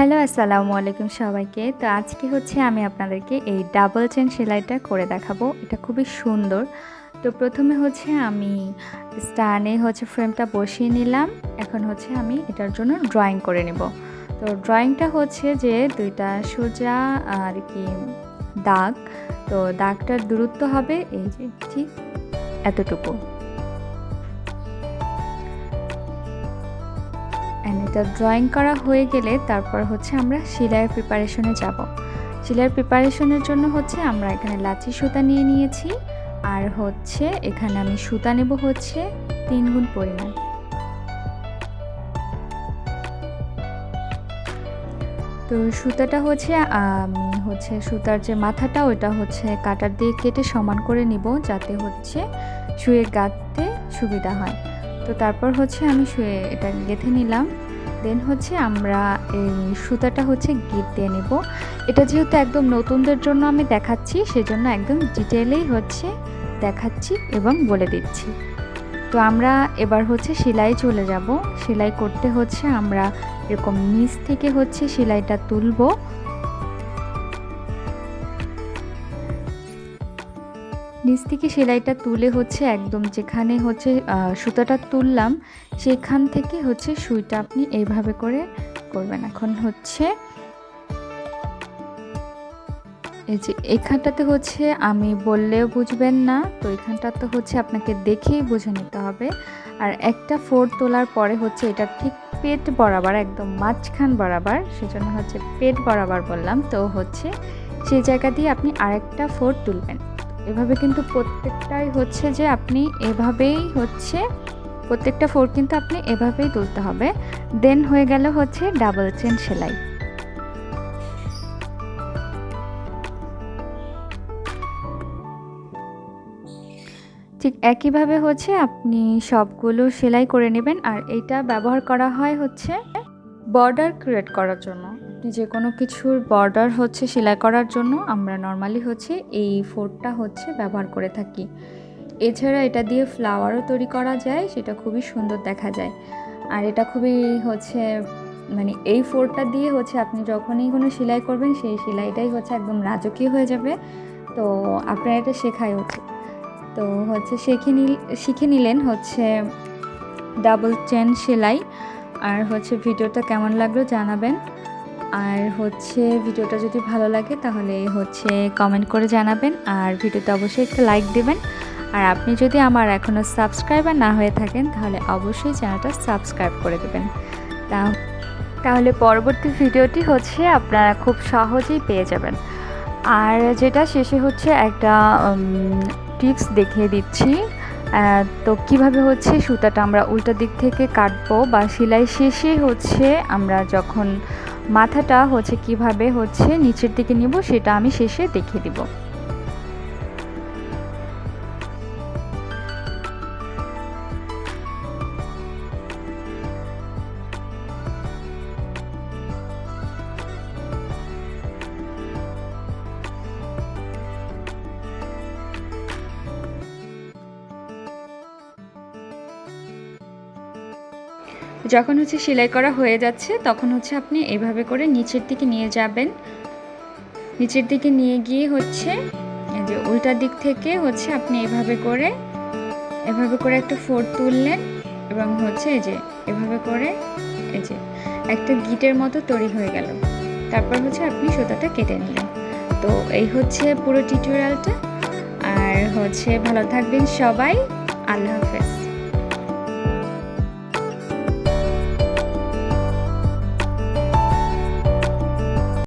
Hello, আসসালামু আলাইকুম সবাইকে। তো আজকে হচ্ছে আমি আপনাদেরকে এই ডাবল চেন সেলাইটা করে দেখাবো। এটা খুবই সুন্দর। তো প্রথমে হচ্ছে আমি স্ট্যান্ডে হচ্ছে ফ্রেমটা বসিয়ে নিলাম। এখন হচ্ছে আমি এটার জন্য ড্রয়িং করে নেব। তো ড্রয়িংটা হচ্ছে যে ২টা সোজা আর কি দাগ। তো দাগটার দূরত্ব হবে এই যে ঠিক এতটুকু। এটা ড্রয়িং করা হয়ে গেলে তারপর হচ্ছে আমরা সেলাইয়ের প্রিপারেশনে যাব। সেলাইয়ের প্রিপারেশনের জন্য হচ্ছে আমরা এখানে লাচি সুতা নিয়ে নিয়েছি, আর হচ্ছে এখানে আমি সুতা নেব হচ্ছে ৩ গুণ পরিমাণ। তো সুতাটা হচ্ছে আমি হচ্ছে সুতার যে মাথাটা ওইটা হচ্ছে কাটার দিয়ে কেটে সমান করে নিব, যাতে হচ্ছে শুয়ে গাঁথতে সুবিধা হয়। তো তারপর হচ্ছে আমি শুয়ে এটা গেঁথে নিলাম। দেন হচ্ছে আমরা এই সুতাটা হচ্ছে গিট দিয়ে নেব। এটা যেহেতু একদম নতুনদের জন্য আমি দেখাচ্ছি, সেজন্য একদম ডিটেইলেই হচ্ছে দেখাচ্ছি এবং বলে দিচ্ছি। তো আমরা এবার হচ্ছে সেলাই চলে যাব। সেলাই করতে হচ্ছে আমরা এরকম নিচ থেকে হচ্ছে সেলাইটা তুলব। নিচ থেকে সেলাইটা তুলে হচ্ছে একদম যেখানে হচ্ছে সুতাটা তুললাম সেখান থেকে হচ্ছে সুইটা আপনি এইভাবে করে করবেন। এখন হচ্ছে এই যে এখানটাতে হচ্ছে আমি বললেও বুঝবেন না, তো এখানটাতে হচ্ছে আপনাকে দেখেই বুঝে নিতে হবে। আর একটা ফোড় তোলার পরে হচ্ছে এটা ঠিক পেট বরাবর, একদম মাঝখান বরাবর, সেজন্য হচ্ছে পেট বরাবর বললাম। তো হচ্ছে সেই জায়গা দিয়ে আপনি আরেকটা ফোড় তুলবেন। এভাবে কিন্তু প্রত্যেকটাই হচ্ছে যে আপনি এভাবেই হচ্ছে প্রত্যেকটা ফোড় কিন্তু আপনি এভাবেই তুলতে হবে। দেন হয়ে গেল হচ্ছে ডাবল চেন সেলাই। ঠিক একইভাবে হচ্ছে আপনি সবগুলো সেলাই করে নেবেন। আর এইটা ব্যবহার করা হয় হচ্ছে বর্ডার ক্রিয়েট করার জন্য। আপনি যে কোনো কিছুর বর্ডার হচ্ছে সেলাই করার জন্য আমরা নর্মালি হচ্ছে এই ফোড়টা হচ্ছে ব্যবহার করে থাকি। এছাড়া এটা দিয়ে ফ্লাওয়ারও তৈরি করা যায়, সেটা খুবই সুন্দর দেখা যায়। আর এটা খুবই হচ্ছে মানে এই ফোড়টা দিয়ে হচ্ছে আপনি যখনই কোনো সেলাই করবেন সেই সেলাইটাই হচ্ছে একদম রাজকীয় হয়ে যাবে। তো আপনারা এটা শেখাই উচিত। তো হচ্ছে শিখে নিলেন হচ্ছে ডাবল চেন সেলাই। আর হচ্ছে ভিডিওটা কেমন লাগলো জানাবেন। আর হচ্ছে ভিডিওটা যদি ভালো লাগে তাহলে হচ্ছে কমেন্ট করে জানাবেন, আর ভিডিওতে অবশ্যই একটা লাইক দেবেন। আর আপনি যদি আমার এখনও সাবস্ক্রাইবার না হয়ে থাকেন তাহলে অবশ্যই চ্যানেলটা সাবস্ক্রাইব করে দেবেন। তাহলে পরবর্তী ভিডিওটি হচ্ছে আপনারা খুব সহজেই পেয়ে যাবেন। আর যেটা শেষে হচ্ছে একটা টিপস দেখিয়ে দিচ্ছি। তো কিভাবে হচ্ছে সুতাটা আমরা উল্টা দিক থেকে কাটবো, বা সেলাই শেষে হচ্ছে আমরা যখন মাথাটা হচ্ছে কিভাবে হচ্ছে নিচের দিকে নিব সেটা আমি শেষে দেখিয়ে দিব। যখন হচ্ছে সেলাই করা হয়ে যাচ্ছে তখন হচ্ছে আপনি এইভাবে করে নিচের দিকে নিয়ে যাবেন। নিচের দিকে নিয়ে গিয়ে হচ্ছে এই যে উল্টা দিক থেকে হচ্ছে আপনি এভাবে করে একটা ফোড় তুললেন, এবং হচ্ছে এই যে এভাবে করে এই যে একটা গিটের মতো তৈরি হয়ে গেল। তারপর হচ্ছে আপনি সুতাটা কেটে নিলেন। তো এই হচ্ছে পুরো টিউটোরিয়ালটা। আর হচ্ছে ভালো থাকবেন সবাই। আল্লাহ হাফেজ।